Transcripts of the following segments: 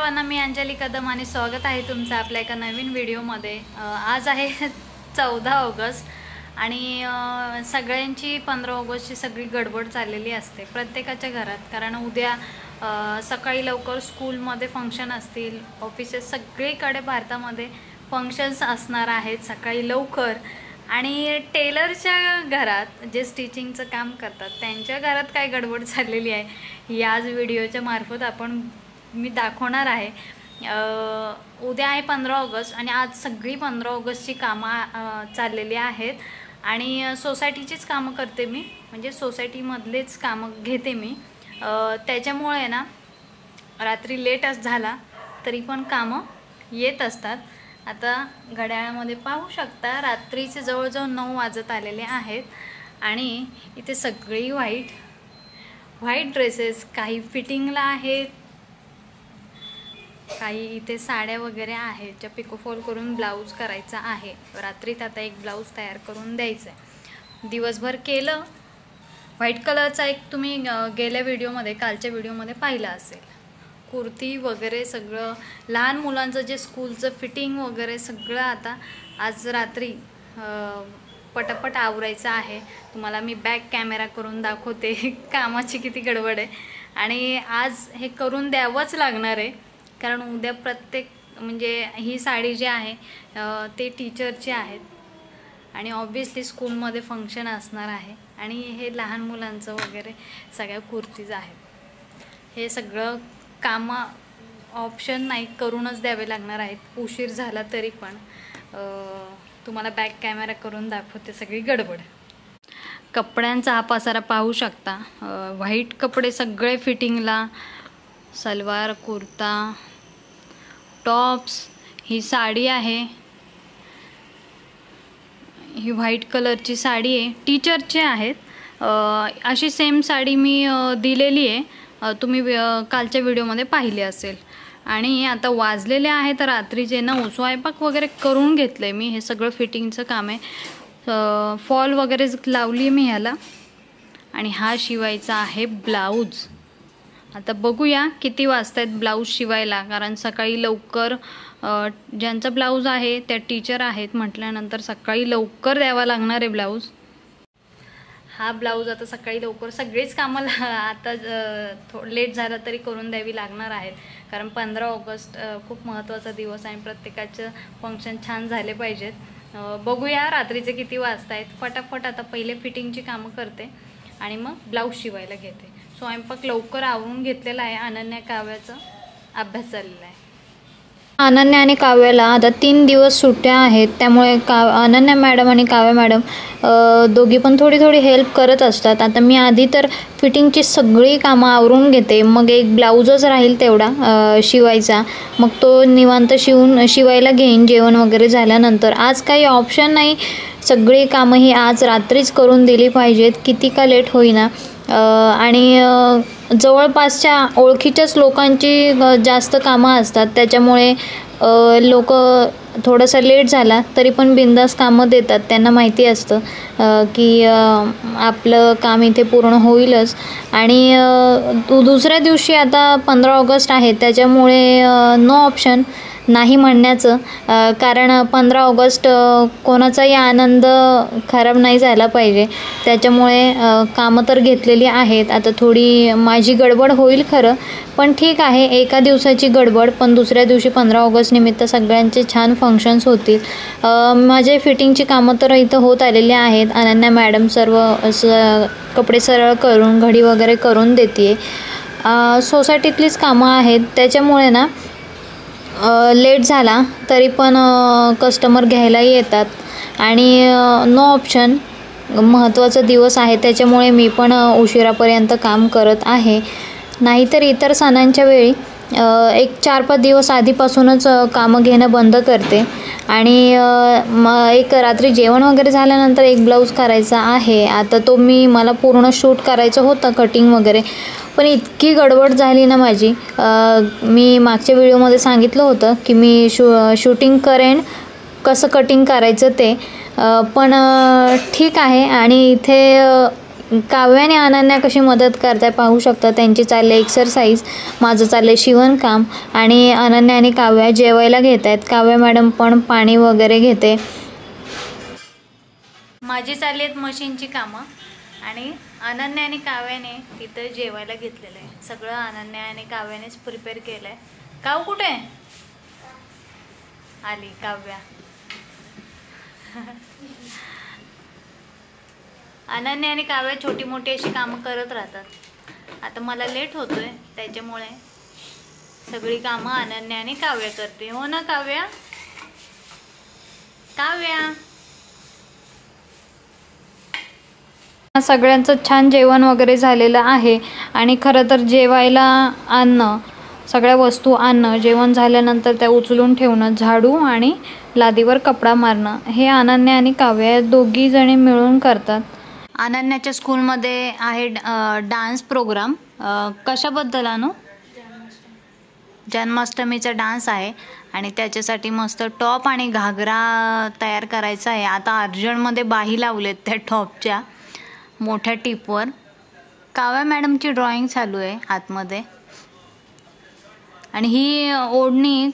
सर्वांना, मी अंजली कदम आणि स्वागत आहे तुमचं आपल्या एका नवीन व्हिडिओमध्ये। आज आहे 14 ऑगस्ट आणि सगळ्यांची 15 ऑगस्टची सगळी गडबड चाललेली असते प्रत्येकाच्या घरात, कारण उद्या सकाळी लवकर स्कूलमध्ये फंक्शन असतील, ऑफिसेस सगळीकडे भारतामध्ये फंक्शन्स असणार आहेत सकाळी लवकर। आणि टेलरच्या घरात जे स्टिचिंगचं काम करतात त्यांच्या घरात काय गडबड चाललेली आहे याच व्हिडिओच्या मार्फत मी दाखवणार आहे। उद्या आहे 15 ऑगस्ट आणि आज सगळी 15 ऑगस्टची कामं चाललेली आहेत आणि सोसायटीचीच कामं करते मी, म्हणजे सोसायटीमधलेच कामं घेते मी। त्याच्यामुळे ना रात्री लेटच झाला तरी पण कामं येत असतात। आता घड्याळामध्ये पाहू शकता रात्रीचे जवळजवळ 9 वाजत आलेले आहेत आणि इथे सगळी व्हाईट ड्रेसेस, काही फिटिंगला आहेत, काही इथे साड्या वगैरे आहेत ज्या पिकोफॉल करून ब्लाऊज करायचा आहे। रात्रीत आता एक ब्लाऊज तयार करून द्यायचा आहे। दिवसभर केलं। व्हाईट कलरचा एक तुम्ही गेल्या व्हिडिओमध्ये, कालच्या व्हिडिओमध्ये पाहिला असेल, कुर्ती वगैरे सगळं लहान मुलांचं जे स्कूलचं फिटिंग वगैरे सगळं आता आज रात्री पटापट आवरायचं आहे। तुम्हाला मी बॅक कॅमेरा करून दाखवते कामाची किती गडबड आहे आणि आज हे करून द्यावंच लागणार आहे, कारण उद्या म्हणजे ही साडी जी आहे ते टीचरची आहेत आणि ऑब्वियसली स्कूलमध्ये फंक्शन असणार आहे आणि हे लहान मुलांचं वगैरे सगळ्या कुर्तीज आहेत। हे सगळं काम ऑप्शन नाही, करूनच द्यावे लागणार आहेत। उशीर झाला तरी पण तुम्हाला बॅक कॅमेरा करून दाखवते सगळी गडबड। कपड्यांचा हा पसारा पाहू शकता। व्हाईट कपडे सगळे फिटिंगला, सलवार, कुर्ता, टॉप्स, ही साडी आहे, ही व्हाईट कलरची साडी आहे, टीचरचे आहेत। अशी सेम साडी मी दिलेली आहे, तुम्ही कालच्या व्हिडिओमध्ये पाहिले असेल। आणि आता वाजलेले आहेत रात्रीचे 9, स्वयंपाक वगैरे करून घेतले मी। हे सगळं फिटिंगचं काम आहे, फॉल वगैरे लावली मी ह्याला आणि हा शिवायचा आहे ब्लाऊज। आता बघूया किती वाजतायत ब्लाऊज शिवायला, कारण सकाळी लवकर ज्यांचा ब्लाऊज आहे त्या टीचर आहेत म्हटल्यानंतर सकाळी लवकर द्यावा लागणार आहे ब्लाऊज। हा ब्लाऊज आता सकाळी लवकर सगळेच कामाला आता लेट झालं तरी करून द्यावी लागणार आहेत, कारण 15 ऑगस्ट खूप महत्त्वाचा दिवस आहे, प्रत्येकाचं फंक्शन छान झाले पाहिजेत। बघूया रात्रीचे किती वाजतायत। फटाफट आता पहिले फिटिंगची कामं करते आणि मग ब्लाऊज शिवायला घेते। स्वयंपाक लवकर आवरून घेतलेला आहे। अनन्या काव्याचा अभ्यास चाललेला आहे। अनन्या आणि काव्याला आता 3 दिवस सुट्ट्या आहेत, त्यामुळे अनन्या मॅडम आणि काव्या मॅडम दोघी पण थोडी हेल्प करत असतात। आता मी आधी तर फिटिंगची सगळी कामं आवरून घेते, मग एक ब्लाऊजच राहील तेवढा शिवायचा, मग तो निवांत शिवायला घेईन जेवण वगैरे झाल्यानंतर। आज काही ऑप्शन नाही, सगळी कामं ही आज रात्रीच करून दिली पाहिजेत, किती का लेट होईना। आणि जवळपासच्या ओळखीच्याच लोकांची जास्त कामं असतात, त्याच्यामुळे लोक थोडंसं लेट झाला तरी पण बिंदास कामं देतात। त्यांना माहिती असतं की आपलं काम इथे पूर्ण होईलच। आणि दुसऱ्या दिवशी आता 15 ऑगस्ट आहे, त्याच्यामुळे नो ऑप्शन नाही म्हणण्याचं, कारण 15 ऑगस्ट कोणाचाही आनंद खराब नाही झाला पाहिजे, त्याच्यामुळे कामं तर घेतलेली आहेत। आता थोडी माझी गडबड होईल खरं, पण ठीक आहे, एका दिवसाची गडबड, पण दुसऱ्या दिवशी 15 ऑगस्ट निमित्त सगळ्यांचे छान फंक्शन्स होतील। माझे फिटिंगची कामं तर इथं होत आलेली आहेत। अनन्या मॅडम सर्व कपडे सरळ करून, घडी वगैरे करून देते। सोसायटीतलीच कामं आहेत, त्याच्यामुळे ना लेट झाला तरी पण कस्टमर घ्यायलाही येतात आणि नो ऑप्शन, महत्त्वाचा दिवस आहे त्याच्यामुळे मी पण उशिरापर्यंत काम करत आहे। नाहीतर इतर सणांच्या वेळी एक 4-5 दिवस आधीपासूनच कामं घेणं बंद करते आणि एक रात्री जेवण वगैरे झाल्यानंतर एक ब्लाऊज करायचा आहे। आता तो मला पूर्ण शूट करायचं होतं, कटिंग वगैरे, पण इतकी गडबड झाली ना माझी। मी मागच्या व्हिडिओमध्ये सांगितलं होतं की मी शूटिंग करेन कसं कटिंग करायचं ते, पण ठीक आहे। आणि इथे काव्य आणि अनन्या कशी मदत करताय पाहू शकता. त्यांची चालले एक्सरसाइज, माझं चाललंय शिवणकाम आणि अनन्या आणि काव्या जेवायला घेत आहेत. काव्य मॅडम पण पाणी वगैरे घेते. माझी चालली आहेत मशीनची कामं आणि अनन्या आणि काव्याने तिथं जेवायला घेतलेलं आहे. सगळं अनन्या आणि काव्यानेच प्रिपेअर केलं आहे. काव कुठे आली काव्या. अनन्या आणि काव्या छोटी मोठी अशी कामं करत राहतात. आता मला लेट होतोय त्याच्यामुळे सगळी कामं अनन्या आणि काव्या करते. हो ना काव्या? काव्या सगळ्यांचं छान जेवण वगैरे झालेलं आहे आणि खरं तर जेवायला आणणं, सगळ्या वस्तू आणणं, जेवण झाल्यानंतर त्या उचलून ठेवणं, झाडू आणि लादीवर कपडा मारणं हे अनन्या आणि काव्या दोघी जणी मिळून करतात. अनन्याच्या स्कूलमध्ये आहे डान्स प्रोग्राम. कशाबद्दल आणू? जन्माष्टमीचा डान्स आहे आणि त्याच्यासाठी मस्त टॉप आणि घागरा तयार करायचा आहे. आता अर्जंटमध्ये बाही लावलेत त्या टॉपच्या मोठ्या टिपवर. काव्या मॅडमची ड्रॉइंग चालू आहे आतमध्ये आणि ही ओढणी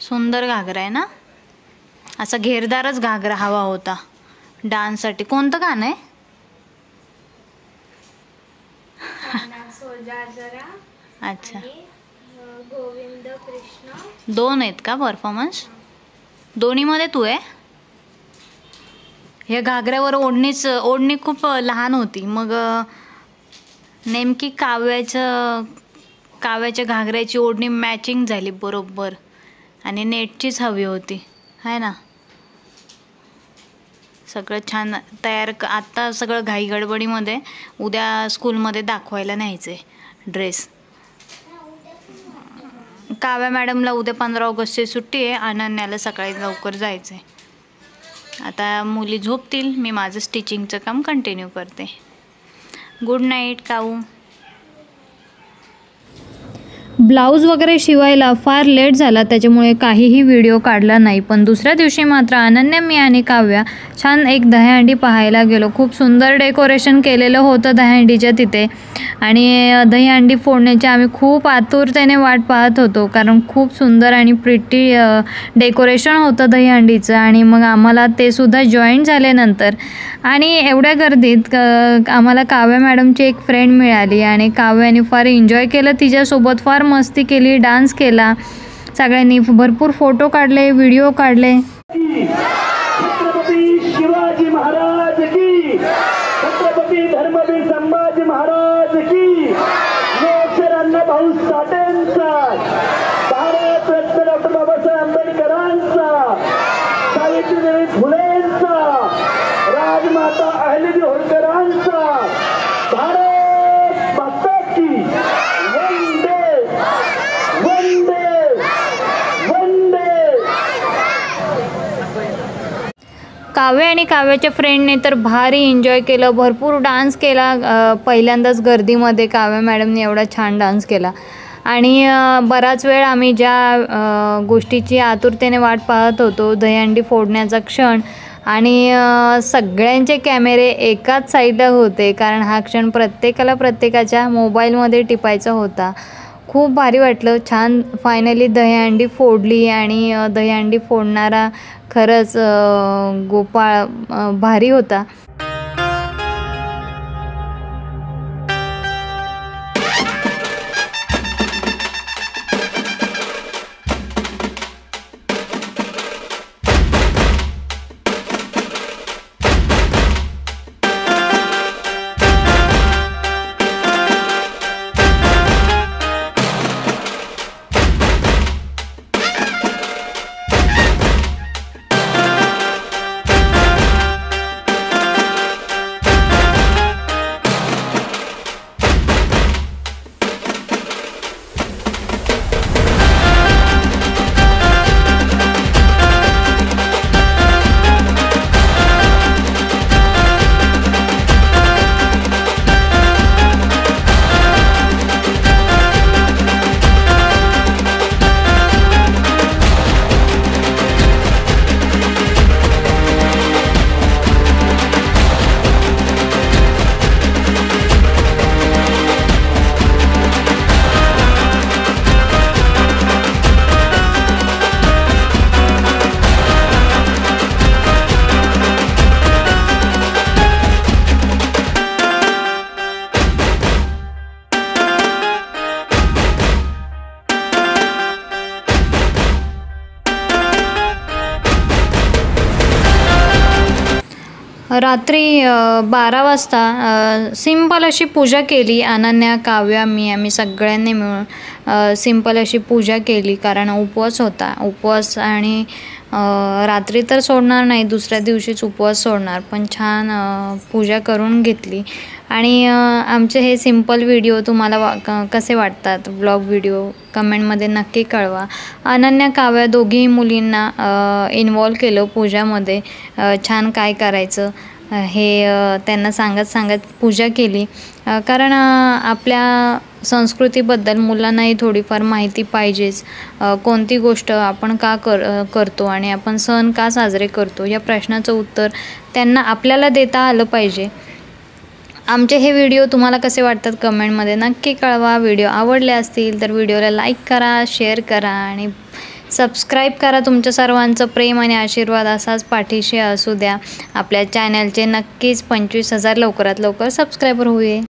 सुंदर घागरा आहे ना. असा घेरदारच घागरा हवा होता डान्ससाठी. कोणतं गाणं आहे? अच्छा, गोविंद कृष्ण. 2 आहेत का परफॉर्मन्स? दोन्हीमध्ये तू आहे? ह्या घागऱ्यावर ओढणी खूप लहान होती, मग नेमकी काव्याच्या घागऱ्याची ओढणी मॅचिंग झाली बरोबर आणि नेटचीच हवी होती आहे ना. सगळं छान तयार. आत्ता सगळं घाई गडबडीमध्ये उद्या स्कूलमध्ये दाखवायला न्यायचं आहे ड्रेस. काव्या मॅडमला उद्या 15 ऑगस्टची सुट्टी आहे. अनन्याला सकाळी लवकर जायचं आहे. आता मुली झोपतील, मी माझं स्टिचिंगचं काम कंटिन्यू करते. गुड नाईट काऊ. ब्लाऊज वगैरे शिवायला फार लेट झाला त्याच्यामुळे काहीही व्हिडिओ काढला नाही. पण दुसऱ्या दिवशी मात्र अनन्या, मी आणि काव्या छान एक दहीहंडी पाहायला गेलो. खूप सुंदर डेकोरेशन केलेलं होतं दहीहंडीच्या तिथे आणि दहीहंडी फोडण्याची आम्ही खूप आतुरतेने वाट पाहत होतो कारण खूप सुंदर आणि प्रिटी डेकोरेशन होतं दहीहंडीचं. आणि मग आम्हाला ते सुद्धा जॉईन झाल्यानंतर आणि एवढ्या गर्दीत आम्हाला काव्या मॅडमची एक फ्रेंड मिळाली आणि काव्याने फार एन्जॉय केलं. तिच्यासोबत फार मस्ती केली, डान्स केला. सगळ्यांनी भरपूर फोटो काढले, व्हिडिओ काढले. छत्रपती शिवाजी महाराज की, छत्रपती धर्मवीर संभाजी महाराज की, भाऊ साठेंचा, भारतरत्न डॉक्टर बाबासाहेब आंबेडकरांचा, सावित्रीदेवी फुलेंचा, राजमाता अहिल्यादेवी होळकरांचा, भारत माता की वंदे वंदे वंदे. काव्य आणि काव्याच्या फ्रेंडने तर भारी एन्जॉय केलं, भरपूर डान्स केला. पहिल्यांदाच गर्दीमध्ये काव्या मॅडमने एवढा छान डान्स केला आणि बराच वेळ आम्ही ज्या गोष्टीची आतुरतेने वाट पाहत होतो, दहीहंडी फोडण्याचा क्षण, आणि सगळ्यांचे कॅमेरे एकाच साईडला होते कारण हा क्षण प्रत्येकाला प्रत्येकाच्या मोबाईलमध्ये टिपायचा होता. खूप भारी वाटलं. छान फायनली दहीहंडी फोडली आणि दहीहंडी फोडणारा खरंच गोपाळ भारी होता. रात्री 12 वाजता सिंपल अशी पूजा केली. अनन्या, काव्या, मी आम्ही सगळ्यांनी मिळून सिंपल अशी पूजा केली, कारण उपवास होता. उपवास आणि रात्री तर सोडणार नाही, दुसऱ्या दिवशीच उपवास सोडणार, पण छान पूजा करून घेतली. आणि आमचे हे सिंपल व्हिडिओ तुम्हाला कसे वाटतात, व्लॉग व्हिडिओ कमेंटमध्ये नक्की कळवा. अनन्या, काव्या दोघीही मुलींना इन्वॉल्व केलं पूजामध्ये. छान काय करायचं हे त्यांना सांगत पूजा केली, कारण आपल्या संस्कृतीबद्दल मुलांनाही थोडीफार माहिती पाहिजेच. कोणती गोष्ट आपण का करतो आणि आपण सण का साजरे करतो या प्रश्नाचं उत्तर त्यांना आपल्याला देता आलं पाहिजे. आमचे हे व्हिडिओ तुम्हाला कसे वाटतात कमेंटमध्ये नक्की कळवा. व्हिडिओ आवडले असतील तर व्हिडिओला लाईक करा, शेअर करा आणि सबस्क्राईब करा. तुमच्या सर्वांचं प्रेम आणि आशीर्वाद असाच पाठीशी असू द्या. आपल्या चॅनलचे नक्कीच 25,000 लवकरात लवकर सबस्क्रायबर होईल.